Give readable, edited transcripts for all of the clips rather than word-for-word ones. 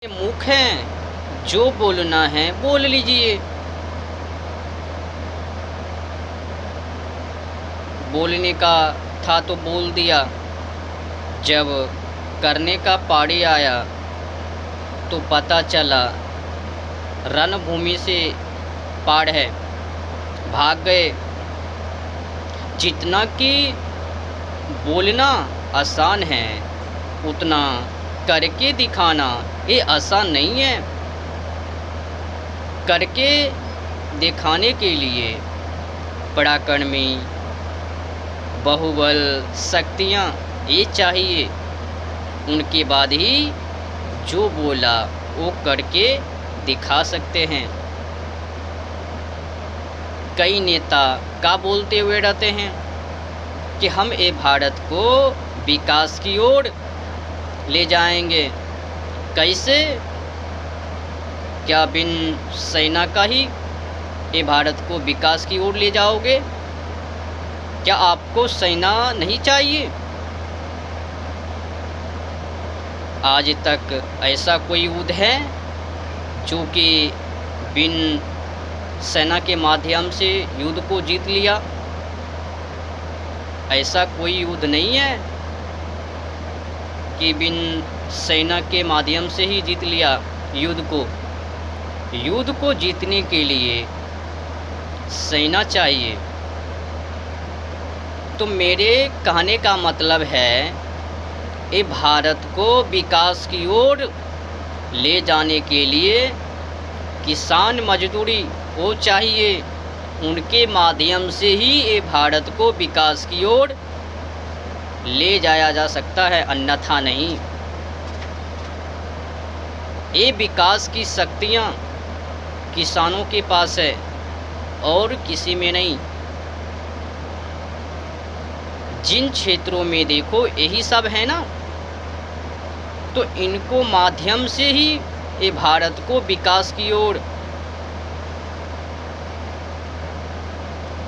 मुख हैं, जो बोलना है बोल लीजिए। बोलने का था तो बोल दिया, जब करने का पारी आया तो पता चला रणभूमि से पार है, भाग गए। जितना कि बोलना आसान है, उतना करके दिखाना ये आसान नहीं है। करके दिखाने के लिए पराक्रमी, बाहुबल, शक्तियाँ ये चाहिए। उनके बाद ही जो बोला वो करके दिखा सकते हैं। कई नेता का बोलते हुए रहते हैं कि हम ये भारत को विकास की ओर ले जाएंगे। कैसे? क्या बिन सेना का ही ये भारत को विकास की ओर ले जाओगे? क्या आपको सेना नहीं चाहिए? आज तक ऐसा कोई युद्ध है जो कि बिन सेना के माध्यम से युद्ध को जीत लिया? ऐसा कोई युद्ध नहीं है कि बिन सेना के माध्यम से ही जीत लिया युद्ध को। युद्ध को जीतने के लिए सेना चाहिए। तो मेरे कहने का मतलब है, ये भारत को विकास की ओर ले जाने के लिए किसान मजदूरी वो चाहिए। उनके माध्यम से ही ये भारत को विकास की ओर ले जाया जा सकता है, अन्यथा नहीं। ये विकास की शक्तियाँ किसानों के पास है और किसी में नहीं। जिन क्षेत्रों में देखो यही सब है ना, तो इनको माध्यम से ही ये भारत को विकास की ओर।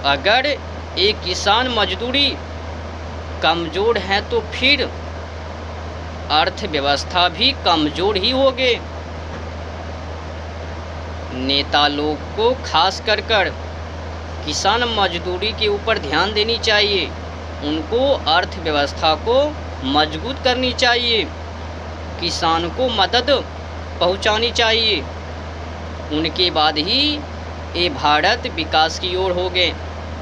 अगर एक किसान मजदूरी कमज़ोर है तो फिर अर्थव्यवस्था भी कमज़ोर ही होगी। नेता लोग को खास कर किसान मजदूरी के ऊपर ध्यान देनी चाहिए। उनको अर्थव्यवस्था को मजबूत करनी चाहिए, किसान को मदद पहुंचानी चाहिए। उनके बाद ही ये भारत विकास की ओर होगे,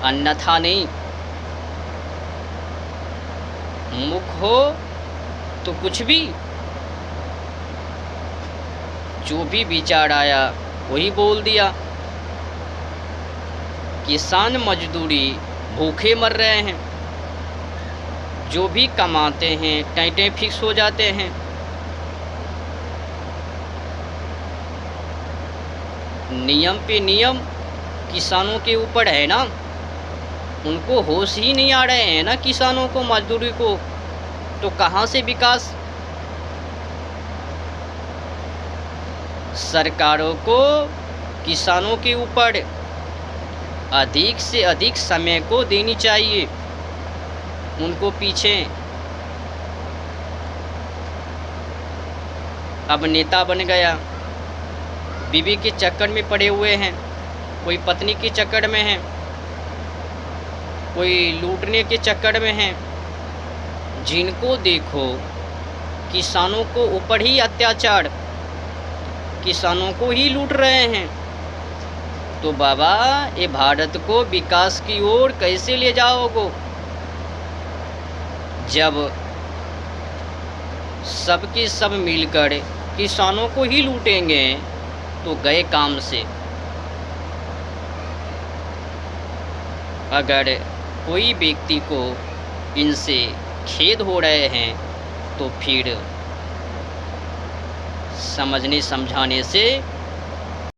अन्यथा नहीं। मुख हो तो कुछ भी, जो भी विचार आया वही बोल दिया। किसान मजदूरी भूखे मर रहे हैं, जो भी कमाते हैं टाइटें फिक्स हो जाते हैं। नियम पे नियम किसानों के ऊपर है ना, उनको होश ही नहीं आ रहे हैं ना किसानों को, मजदूरी को, तो कहाँ से विकास? सरकारों को किसानों के ऊपर अधिक से अधिक समय को देनी चाहिए। उनको पीछे अब नेता बन गया, बीवी के चक्कर में पड़े हुए हैं, कोई पत्नी के चक्कर में है, कोई लूटने के चक्कर में है। जिनको देखो किसानों को ऊपर ही अत्याचार, किसानों को ही लूट रहे हैं। तो बाबा ये भारत को विकास की ओर कैसे ले जाओगे? जब सबके सब मिलकर किसानों को ही लूटेंगे तो गए काम से। अगर कोई व्यक्ति को इनसे खेद हो रहे हैं तो फिर समझने समझाने से